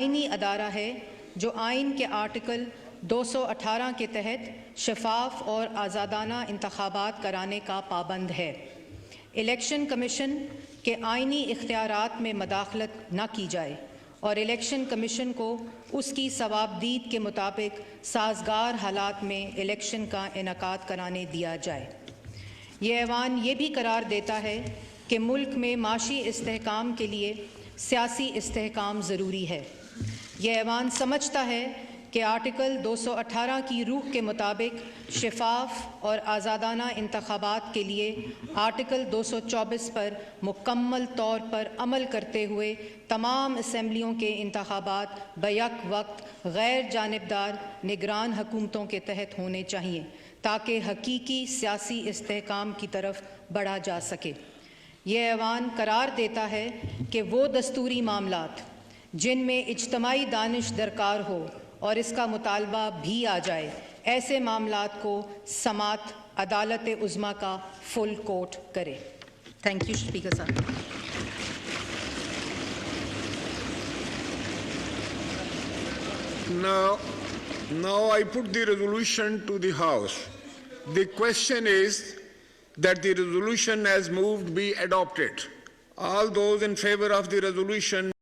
آئینی ادارہ ہے جو آئین کے آرٹیکل 218 کے تحت شفاف اور آزادانہ انتخابات کرانے کا پابند ہے۔ الیکشن کمیشن کے آئینی اختیارات میں مداخلت نہ کی جائے اور الیکشن کمیشن کو اس کی ثوابدید کے مطابق سازگار حالات میں الیکشن کا انعقاد کرانے دیا جائے۔ یہ ایوان یہ بھی قرار دیتا ہے کہ ملک میں معاشی استحکام کے لیے سیاسی استحکام ضروری ہے۔ یہ ایوان سمجھتا ہے کہ آرٹیکل 218 کی روح کے مطابق شفاف اور آزادانہ انتخابات کے لیے آرٹیکل 224 پر مکمل طور پر عمل کرتے ہوئے تمام اسمبلیوں کے انتخابات بیک وقت غیر جانبدار نگران حکومتوں کے تحت ہونے چاہئیں تاکہ حقیقی سیاسی استحکام کی طرف بڑھا جا سکے۔ یہ ایوان قرار دیتا ہے کہ وہ دستوری معاملات جن میں اجتماعی دانش درکار ہو اور اس کا مطالبہ بھی آ جائے، ایسے معاملات کو سماعت عدالت عظمیٰ کا فل کورٹ کرے۔ تھینک یو اسپیکر صاحب۔ Now I put the resolution to the House. The question is that the resolution as moved be adopted. All those in favor of the resolution